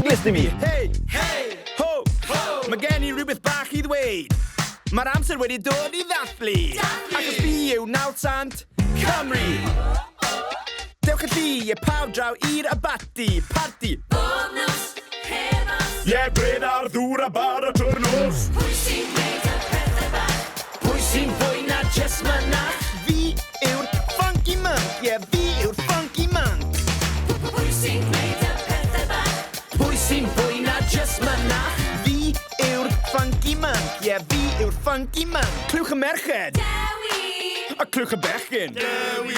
glist i mi. Hey, hey, ho, ho. Mae gen I rhywbeth bach I ddweud. Mae'r amser wedi dod I ddathlu. Achos fi yw Nawr Sant Cymru. Dewch y lli I pawb draw i'r abati. Parti. Bob nos, heb os. Ie, bred ar ddŵr a bar a twrnos. Pwy sy'n gwneud y pethau bach? Pwy sy'n fwy na just mynach? Fi yw'r funky monk. Ie, fi yw'r funky monk. Pwy sy'n gwneud y pethau bach? Pwy sy'n fwy na just mynach? Fi yw'r funky monk. Ie, fi yw'r funky monk. Clywch y merched. Dewi! A clywch y bechgyn. Dewi!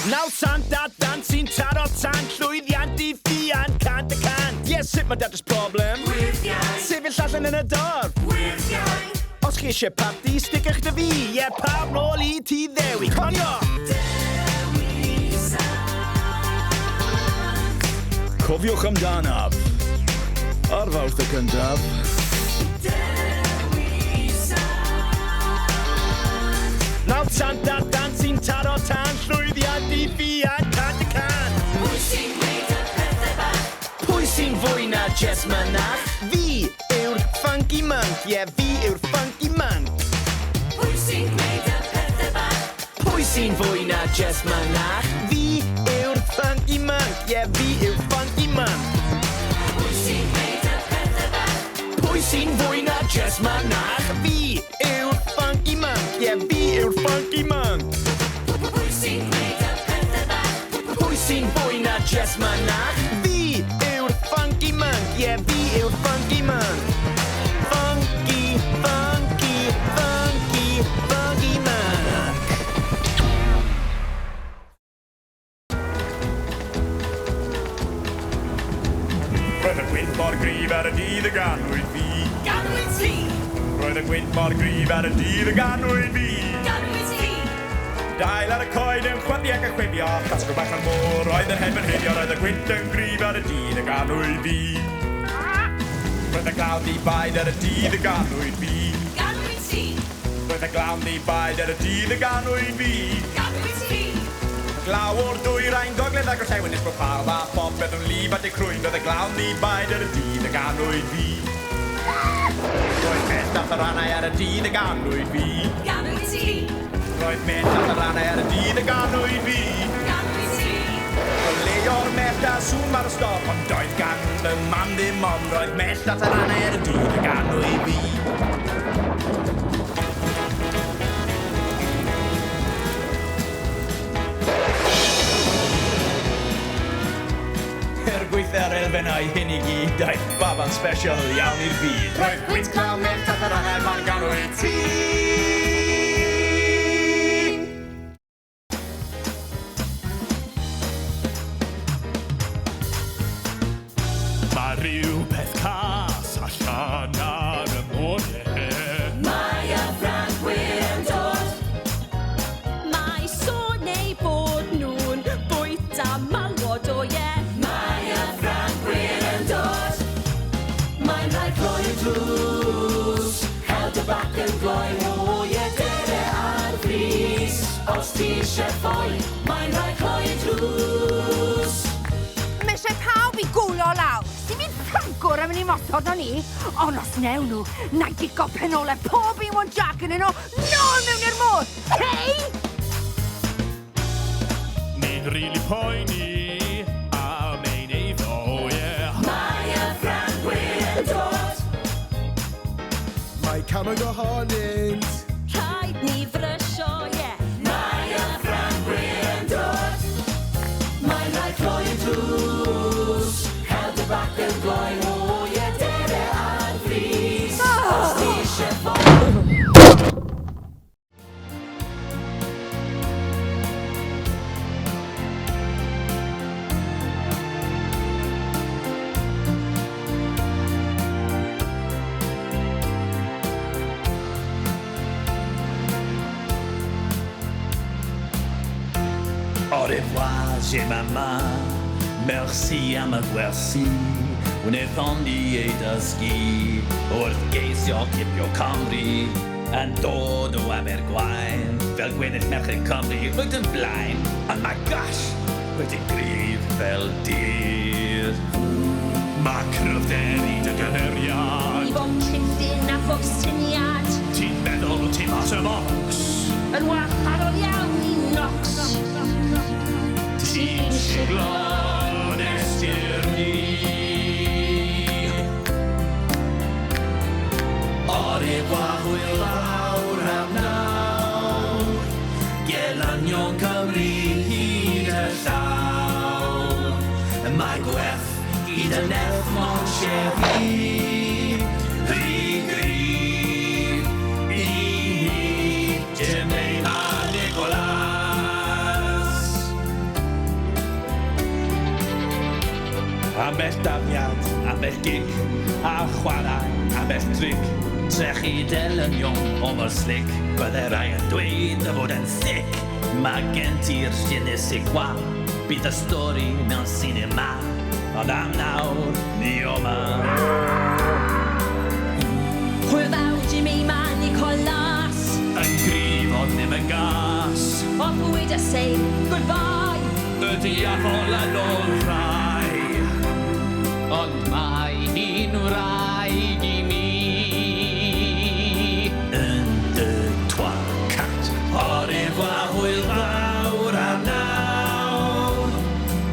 Nawr Sant a dan sy'n taro tant. Llwyddiant I fian cant y cant. Ie, sut mae dadys problem? Gwyddiau! Sefyll allan yn y dorf. Gwyddiau! Os chi eisiau parti, sticach dy fi. Ie, pawb nôl I ti Ddewi. Conio! Dewi Sant! Cofiwch amdanaf. Ar fawrth y cyntaf. Dewi Sant! Nawr Sant a dan sy'n taro tant. Llwyddiant I fian cant y cant. Pwy sy'n gwneud y pethau bach? Pwy sy'n fwy na just mynach? Fi yw'r funky monk. Ie, fi yw'r funky monk. Pwy sy'n gwneud y pethau bach? Pwy sy'n fwy na just mynach? Fi yw'r funky monk. Ie, fi yw'r funky monk. Pwy sy'n gwneud y pethau bach? Pwy sy'n fwy na just mynach? Fi yw'r funky monk. Ie, fi yw'r funky monk. Pwy sy'n gwneud y pethau bach? Pwy sy'n fwy na just mynach? Fi yw'r funky monk. Ie, fi yw'r funky monk. Funky, funky, funky, funky monk. Roedd y gwynt mor gryf ar y dydd y ganwyd fi. Ganwyd ti! Roedd y gwynt mor gryf ar y dydd y ganwyd fi. Ganwyd ti! Dail ar y coed yn chwadi ac yn chwibio. Casgwr bach ar môr, roedd yn heb yn hynio. Roedd y gwynt yn gryf ar y dydd y ganwyd fi. Roedd y glawn di baid ar y dydd y ganwyd fi. Ganwyd ti! Roedd y glawn di baid ar y dydd y ganwyd fi. Ganwyd ti! Glaw o'r dwy rhain gogledd ac orllewin nes bod pawb a popeth yn lif at eu crwyn. Roedd y glawn di baid ar y dydd y ganwyd fi. Roedd met at y rannau ar y dydd y ganwyd fi. Ganwyd ti! Roedd met at y rannau ar y dydd y ganwyd fi. Ganwyd ti! Roedd le o'r met a sŵn mar y stop, ond doedd gan y mam ddim ond. Roedd met at y rannau ar y dydd y ganwyd fi. Gweithio'r elfennau hyn I gyd, daeth baban special iawn i'r byd. Roedd gwynt glaw met at yr angau ma'n ganwyd ti. Mae rhywbeth cas allan ar y môr. Mae y Ffrancwyr yn dod. Mae sôn neu bod nhw'n bwyta malwod o ie. Mae y Ffrancwyr yn dod. Mae'n rhaid rhoi drws. Hel dy bac yn gloi. O ie, dere ar fris. Os ti eisiau ffoi, mae'n rhaid rhoi drws. Mae eisiau pawb I gwlo lawr. Ti'n mynd ffrancwr am yn I mosod o ni? Ond os newn nhw, na I gigo penolau pob un one jack yn nhw nôl mewn i'r môr. Hei! Ni'n rili poeni a mae'n eiddo, yeah. Mae y Ffrancwyr yn dod. Mae camau ohonynt. Rhaid ni frysio ie. Mae y Ffrancwyr yn dod. Mae'n rhaid rhoi drws. Hel dy bac yn gloi. O ie, dere ar fris. Os ti eisiau ffoi. Au revoir, Jemima. Merci am y gwersi. Wnaethon ni ei dysgu wrth geisio cipio Cymru yn dod o Abergwaun fel gweddill merched Cymru roedd yn blaen. And my gosh, roedd yn gryf fel dydd. Mae cryfder i dy gymeriad. I fo'n Llundain a phob syniad. Ti'n meddwl ti mas y bocs. Yn wahanol iawn i nocs. Ti'n siglon estir ni. Ore wahwyl lawr am nawr. Gelanion Cymru hyd y llaw. Mae gwerth hyd y nerth mon chefi. Rhi grif i ni. Jemeima Nicholas. Ambell dafniad, ambell gig, a chwarae, ambell tric. Trechi delynion o mor slick. Bydde rai yn dweud y fod yn thic. Mae gen ti'r llunus i gwa. Bydd y stori mewn cinema. Ond am nawr, ni o ma. Hwyl fawr Jemeima Nicholas. Yn grif ond ddim yn gas. O bwyd a say goodbye. Y diafol yn ôl rhai. Ond mae hi'n wraig i mi. Yn dy twa cat. Ore hwyl fawr am nawr.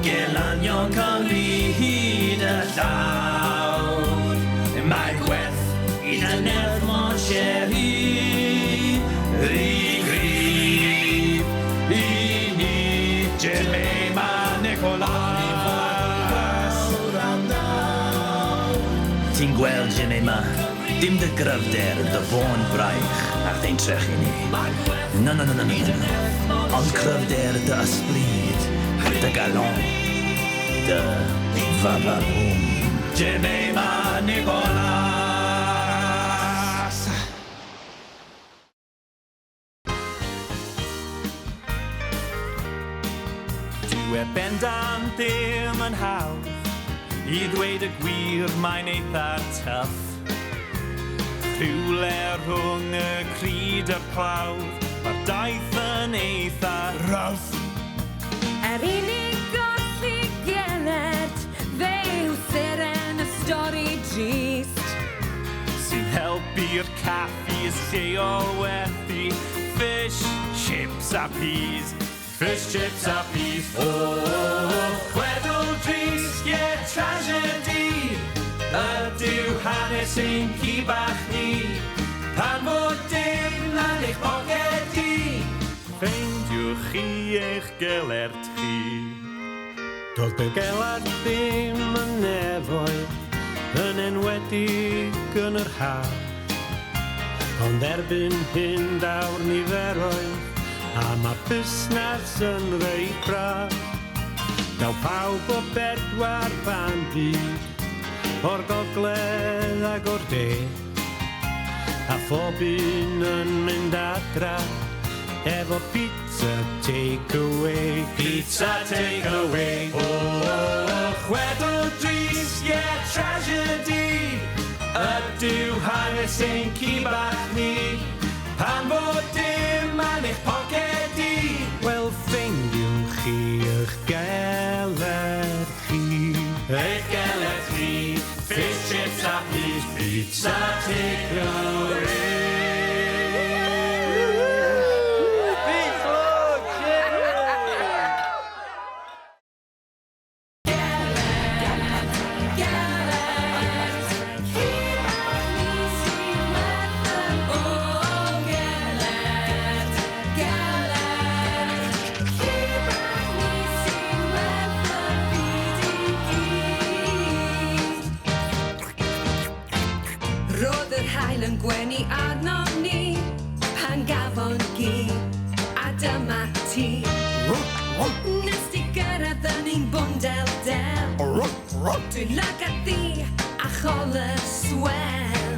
Gelanion Cymru hyd y llawr. Mae gwerth un y nerth mon chefi. Rhi grif i ni. Jemeima Nicholas. Ti'n gweld, Jemeima, dim dy gryfder, dy fôn braich, ac dde'n trechu ni. No. Ond cryfder dy ysbryd, dy galon, dy fafarwm. Jemeima Nicholas. Dyw e bendant ddim yn hawdd I ddweud y gwir mae'n eitha tuff. Rhywle rhwng y cryd a'r clawdd, mae'r daith yn eitha rough. Yr unig gorff I Gelert, fe yw seren y stori drist. Sy'n helpu'r caffis lleol werthu fish, chips a peas. Fish, chips a peas. Chwedl drist, tragedy. Ydyw hanes ein ci bach ni. Pan fod dim yn eich pocedi. Ffeindiwch chi eich Gelert chi. Doedd y Gelert ddim yn nefoedd, yn enwedig yn yr haf. Ond erbyn hyn dawr niferoedd, a mae busnes yn rei braf. Daw pawb o 4 fan byd, o'r gogledd ag o'r de. A phob un yn mynd adra, efo pizza take-away. Pizza take-away. Chwedl drist, tragedy. Ydyw hanes ein ci bach ni. Pan fod dim yn eich pocedi. Wel, ffeindiwch chi eich Gelert chi. Eich Gelert chi. Fish, chips a peas. Pizza take-away. Yn gwenu arnom ni, pan gafon gi, a dyma ti. Nes ti gyrraedd yn un bwndel del, dwi'n lygad di a chol y swel.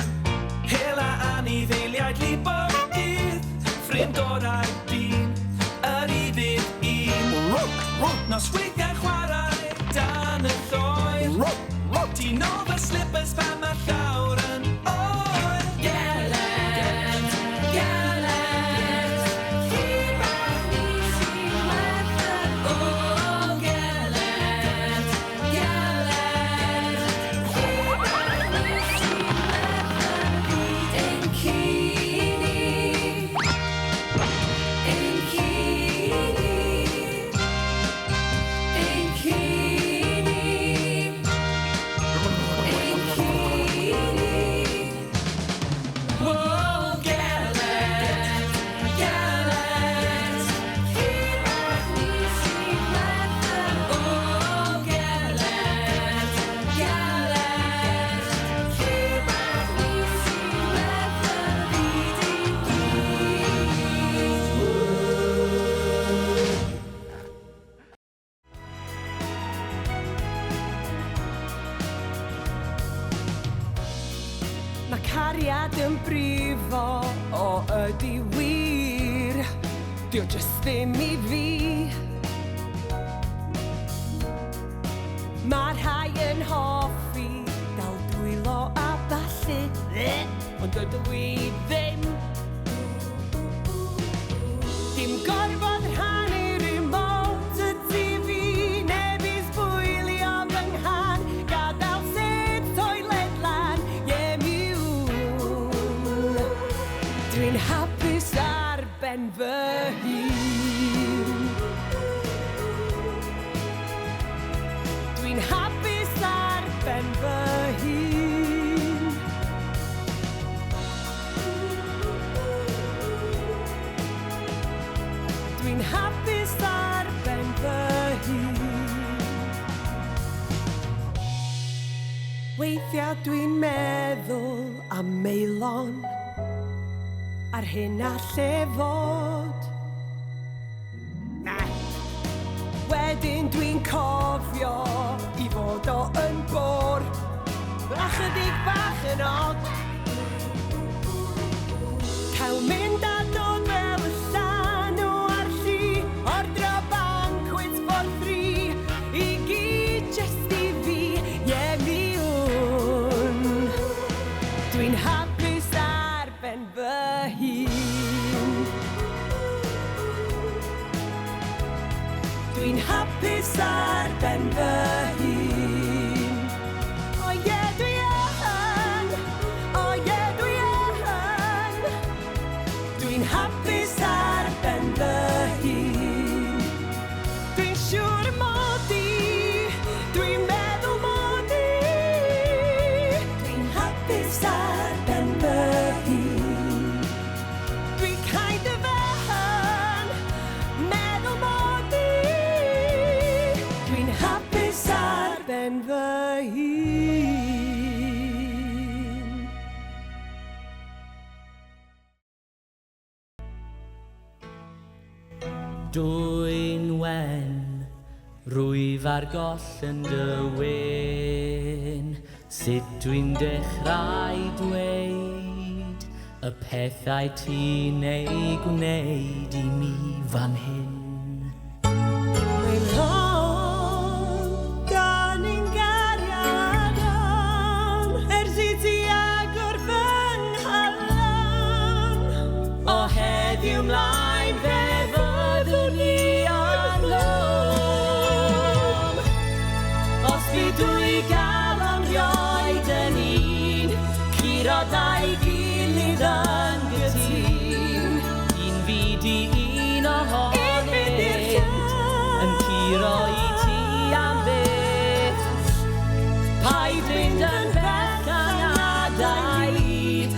Hela anifeiliaid libogydd, ffrind orau dyn, yr I fydd un. Nos weithiau chwarae dan y ddoe, ti'n o fy slippers pan mae'r llawr yn oer. Gelert, Gelert, chi bach ni sy'n werth o Gelert, Gelert, cariad yn brifo o ydi wir. Dio jyst ddim I fi. Mae rhai yn hoffi dal dwylo a ballu, ond dydw I ddim. Dim gorfod rhannu remote y TV, neu sbwylio fy nghan, gadael sut toilet lan, miwn. Dwi'n hapus ar ben fy hun. Dwi'n hapus ar ben fy hun. Dwi'n hapus ar ben fy hun. Weithiau dwi'n meddwl am meilon ar hyn a lle fod. Wedyn dwi'n cofio I fod o yn bor, a chydig bach yn od. Cael mynd a dod fel y llanw ar llu, ordro banquets for free, I gyd just I fi, miwn. Dwi'n hapus ar ben fy hun. Dwi'n hapus ar ben fy hun. O ie dwi yn, o ie dwi yn. Dwi'n hapus ar ben fy hun. Dwi'n siŵr mod I, dwi'n meddwl mod I. Dwi'n hapus ar ben fy hun. Dwi kind of yn meddwl mod I. Dwi'n hapus ar ben fy hun. Dwynwen, rwyf ar goll yn dy wyn, sut dwi'n dechrau dweud y pethau ti'n ei gwneud I mi fan hyn. Mae'n hon, dan ni'n gariadon, ers I ti agor fy nghalon. O heddiw mlaen fe fyddwn ni alom. Os bydw I gael o'n rioed yn un, curo dau gilydd yn gytun. Un fyd I un ohonynt, yn curo I ti am byth. Paid fynd yn bellach adael I,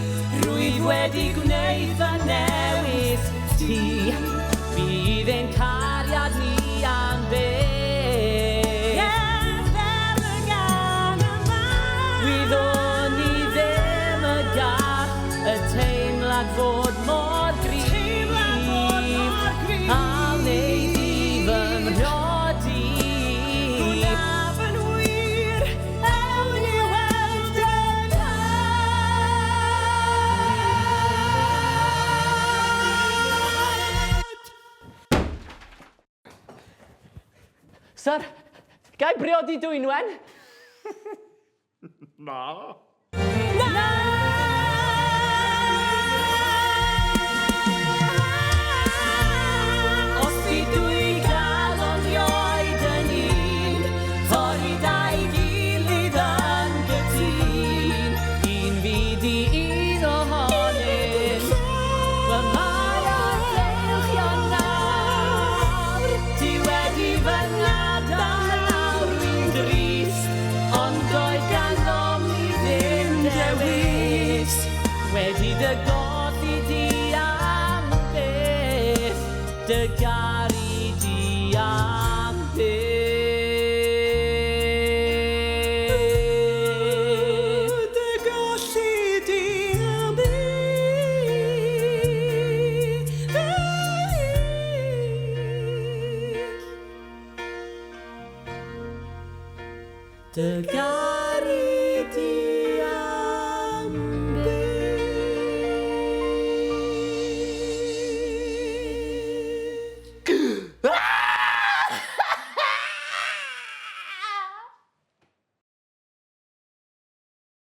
rwyf wedi gwneud fy newydd ti. Bydd ein cariad ni am byth. Fel y gan yma. Wyddwn ni ddim y gall y teimlad fod mor gryf. A wneud I fy mhrodi. Hwnna fy'n wir, ewn I weld yn Sir, gai briodi Dwynwen? Na. Os bydw I gael o'n rioed yn un, fori dau gilydd yn gytun. Un fyd I un ohonynt, wel mae o'n deilchion nawr. Ti wedi fy ngadael nawr rwy'n drist, ond doedd ganddo mi ddim dewis. Wedi dy